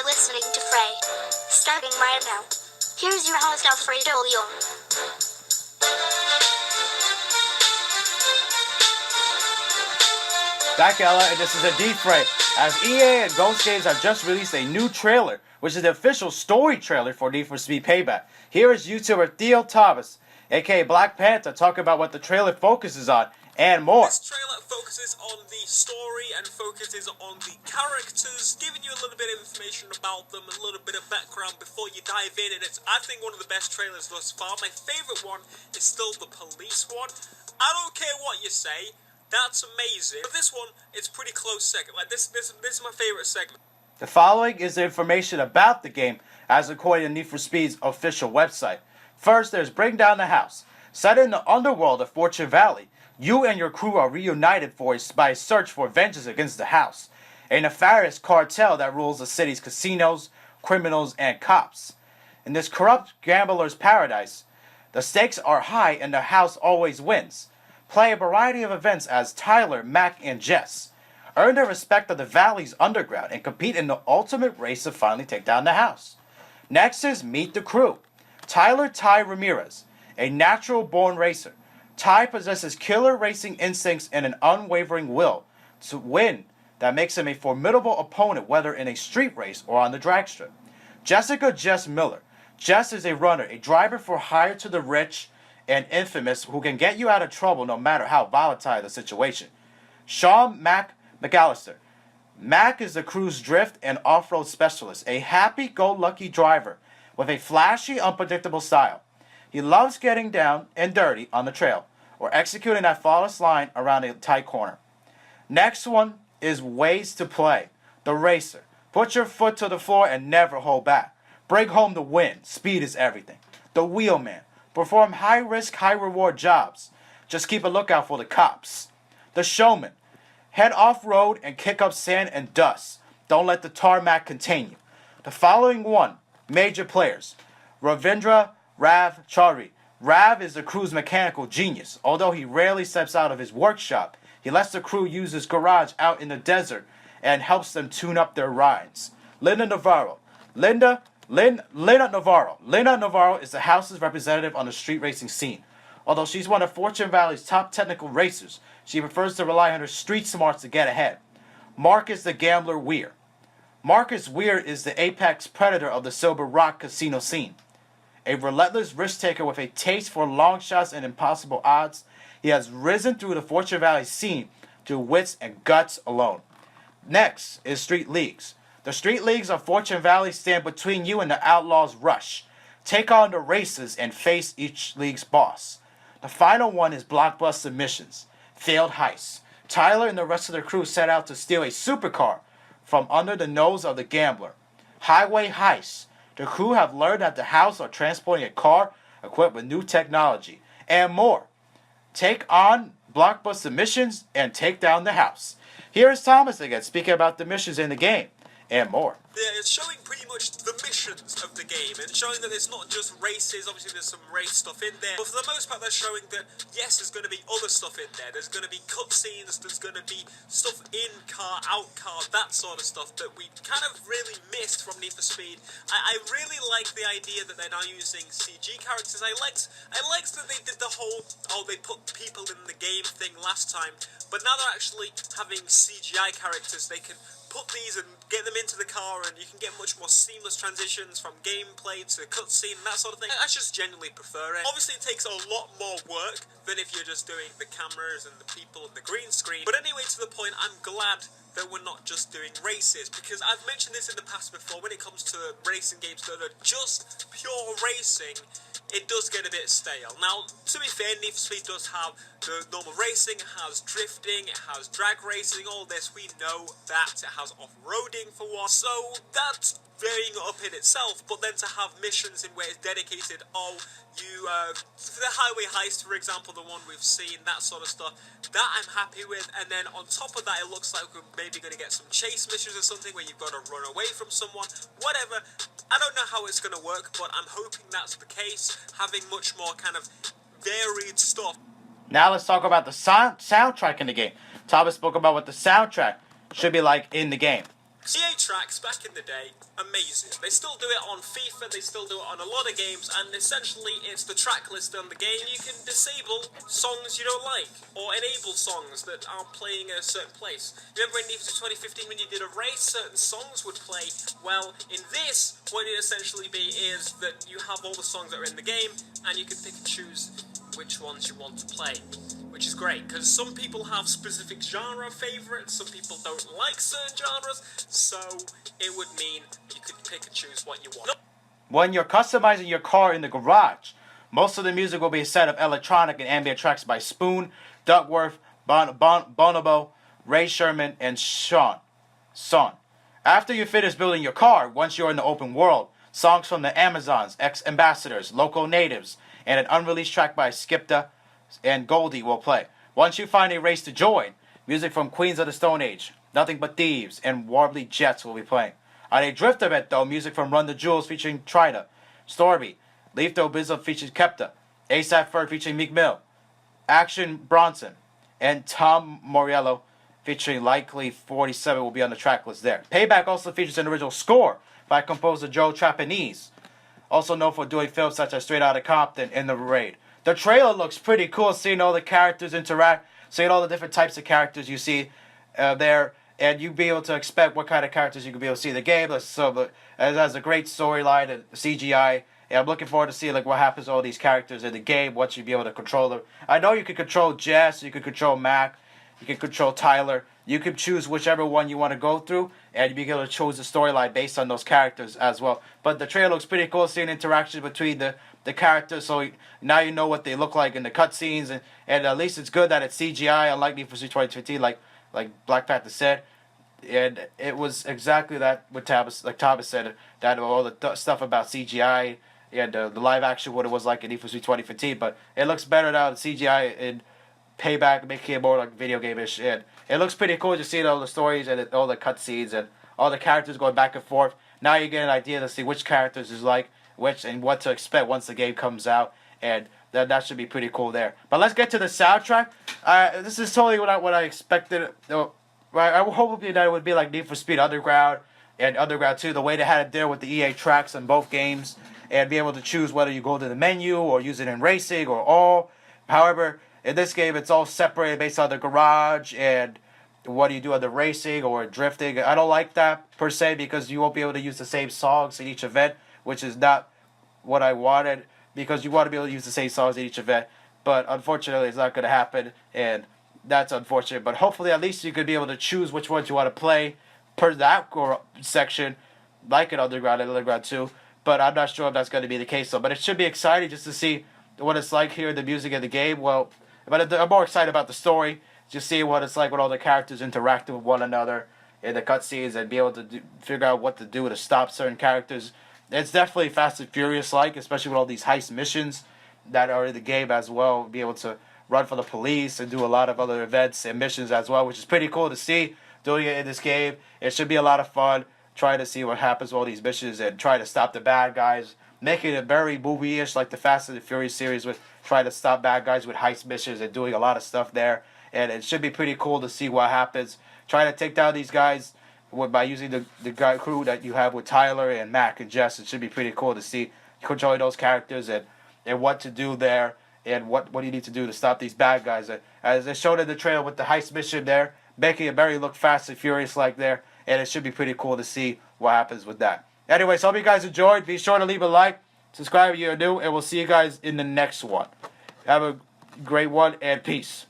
listening to Frey. Starting right now. Here's your host Alfredo Leon. Back Ella, and this is a deep Frey. As EA and Ghost Games have just released a new trailer, which is the official story trailer for Need for Speed Payback. Here is YouTuber Theo Thomas, aka BlackPanthaa, talking about what the trailer focuses on and more. This trailer focuses on the story and focuses on the characters, giving you a little bit of information about them, a little bit of background before you dive in, and it's, I think, one of the best trailers thus far. My favourite one is still the police one. I don't care what you say, that's amazing. But this one, it's pretty close second. Like, this is my favourite segment. The following is the information about the game, as according to Need for Speed's official website. First, there's Bring Down the House. Set in the underworld of Fortune Valley, you and your crew are reunited by a search for vengeance against the House, a nefarious cartel that rules the city's casinos, criminals, and cops. In this corrupt gambler's paradise, the stakes are high and the House always wins. Play a variety of events as Tyler, Mac, and Jess. Earn the respect of the Valley's underground and compete in the ultimate race to finally take down the House. Next is Meet the Crew. Tyler Ty Ramirez, a natural-born racer. Ty possesses killer racing instincts and an unwavering will to win that makes him a formidable opponent whether in a street race or on the drag strip. Jessica Jess Miller. Jess is a runner, a driver for hire to the rich and infamous who can get you out of trouble no matter how volatile the situation. Sean Mac McAllister. Mac is the crew's drift and off-road specialist, a happy-go-lucky driver with a flashy, unpredictable style. He loves getting down and dirty on the trail or executing that flawless line around a tight corner. Next one is Ways to Play. The Racer. Put your foot to the floor and never hold back. Bring home the win. Speed is everything. The Wheelman. Perform high-risk, high-reward jobs. Just keep a lookout for the cops. The Showman. Head off-road and kick up sand and dust. Don't let the tarmac contain you. The following one, major players. Ravindra Rav Chaudhry. Rav is the crew's mechanical genius. Although he rarely steps out of his workshop, he lets the crew use his garage out in the desert and helps them tune up their rides. Linda Navarro. Linda Navarro. Linda Navarro is the House's representative on the street racing scene. Although she's one of Fortune Valley's top technical racers, she prefers to rely on her street smarts to get ahead. Marcus the Gambler Weir. Marcus Weir is the apex predator of the Silver Rock casino scene. A relentless risk-taker with a taste for long shots and impossible odds, he has risen through the Fortune Valley scene through wits and guts alone. Next is Street Leagues. The Street Leagues of Fortune Valley stand between you and the Outlaws' rush. Take on the races and face each league's boss. The final one is Blockbuster Missions. Failed heists. Tyler and the rest of the crew set out to steal a supercar from under the nose of the gambler. Highway heists. The crew have learned that the House are transporting a car equipped with new technology and more. Take on Blockbuster Missions and take down the House. Here is Thomas again speaking about the missions in the game and more. Yeah, it's showing pretty much the missions of the game and showing that it's not just races. Obviously there's some race stuff in there, but for the most part they're showing that yes, there's going to be other stuff in there. There's going to be cutscenes, there's going to be stuff in car, out car, that sort of stuff that we kind of really missed from Need for Speed. I really like the idea that they're now using CG characters. I liked that they did the whole they put people in the game thing last time, but now they're actually having CGI characters. They can put these and get them into the car, and you can get much more seamless transitions from gameplay to cutscene and that sort of thing. I just genuinely prefer it. Obviously it takes a lot more work than if you're just doing the cameras and the people and the green screen, but anyway, to the point, I'm glad that we're not just doing races, because I've mentioned this in the past before, when it comes to racing games that are just pure racing, it does get a bit stale. Now, to be fair, Need for Speed does have the normal racing, it has drifting, it has drag racing, all this, we know that. It has off-roading for one, so that's varying up in itself, but then to have missions in where it's dedicated, for the highway heist, for example, the one we've seen, that sort of stuff, that I'm happy with, and then on top of that, it looks like we're maybe going to get some chase missions or something where you've got to run away from someone, whatever. I don't know how it's going to work, but I'm hoping that's the case, having much more kind of varied stuff. Now let's talk about the soundtrack in the game. Thomas spoke about what the soundtrack should be like in the game. EA Tracks, back in the day, amazing. They still do it on FIFA, they still do it on a lot of games, and essentially it's the track list on the game. You can disable songs you don't like, or enable songs that aren't playing at a certain place. Remember in Need for Speed 2015 when you did a race, certain songs would play? Well, in this, what it essentially be is that you have all the songs that are in the game, and you can pick and choose which ones you want to play, which is great, because some people have specific genre favourites, some people don't like certain genres, so it would mean you could pick and choose what you want. When you're customizing your car in the garage, most of the music will be a set of electronic and ambient tracks by Spoon, Duckworth, Bonobo, Ray Sherman, and Son. After you finish building your car, once you're in the open world, songs from the Amazons, ex-ambassadors, local natives, and an unreleased track by Skipta and Goldie will play. Once you find a race to join, music from Queens of the Stone Age, Nothing But Thieves, and Warbly Jets will be playing. On a drift event though, music from Run the Jewels featuring Trina, Storby, Leafdo Bizzle featuring Kepta, ASAP Ferg featuring Meek Mill, Action Bronson, and Tom Morello featuring Likely 47 will be on the track list there. Payback also features an original score by composer Joe Trapanese, also known for doing films such as Straight Outta Compton and The Raid. The trailer looks pretty cool, seeing all the characters interact, seeing all the different types of characters you see there, and you'll be able to expect what kind of characters you could be able to see in the game. So it has a great storyline and CGI, and I'm looking forward to seeing like what happens to all these characters in the game, what you'll be able to control them. I know you can control Jess, you can control Mac, you can control Tyler. You can choose whichever one you want to go through, and you'll be able to choose the storyline based on those characters as well. But the trailer looks pretty cool, seeing interaction between the characters, so now you know what they look like in the cutscenes, and at least it's good that it's CGI, unlike Need for Speed 2015, like BlackPanthaa said. And it was exactly that what Thomas said, that all the stuff about CGI and the live action, what it was like in Need for Speed 2015, but it looks better now, the CGI in Payback, making it more like video game-ish, and it looks pretty cool just seeing all the stories and all the cutscenes and all the characters going back and forth. Now you get an idea to see which characters is like which and what to expect once the game comes out, and that should be pretty cool there. But let's get to the soundtrack. This is totally what I expected. I was hoping that it would be like Need for Speed Underground and Underground 2, the way they had it there with the EA tracks in both games, and be able to choose whether you go to the menu or use it in racing or all. However, in this game, it's all separated based on the garage and what do you do on the racing or drifting. I don't like that per se, because you won't be able to use the same songs in each event, which is not what I wanted, because you want to be able to use the same songs in each event. But unfortunately, it's not going to happen, and that's unfortunate. But hopefully, at least you could be able to choose which ones you want to play per that section, like in Underground and Underground 2. But I'm not sure if that's going to be the case, though. But it should be exciting just to see what it's like here in the music of the game. Well, but I'm more excited about the story, just seeing what it's like with all the characters interacting with one another in the cutscenes and be able to figure out what to do to stop certain characters. It's definitely Fast and Furious-like, especially with all these heist missions that are in the game as well. Be able to run for the police and do a lot of other events and missions as well, which is pretty cool to see doing it in this game. It should be a lot of fun trying to see what happens with all these missions and try to stop the bad guys, making it very movie-ish like the Fast and the Furious series with trying to stop bad guys with heist missions and doing a lot of stuff there. And it should be pretty cool to see what happens. Trying to take down these guys by using the guy crew that you have with Tyler and Mac and Jess. It should be pretty cool to see controlling those characters and what to do there and what you need to do to stop these bad guys. As they showed in the trailer with the heist mission there, making it very look Fast and Furious like there. And it should be pretty cool to see what happens with that. Anyways, hope you guys enjoyed. Be sure to leave a like, subscribe if you're new, and we'll see you guys in the next one. Have a great one, and peace.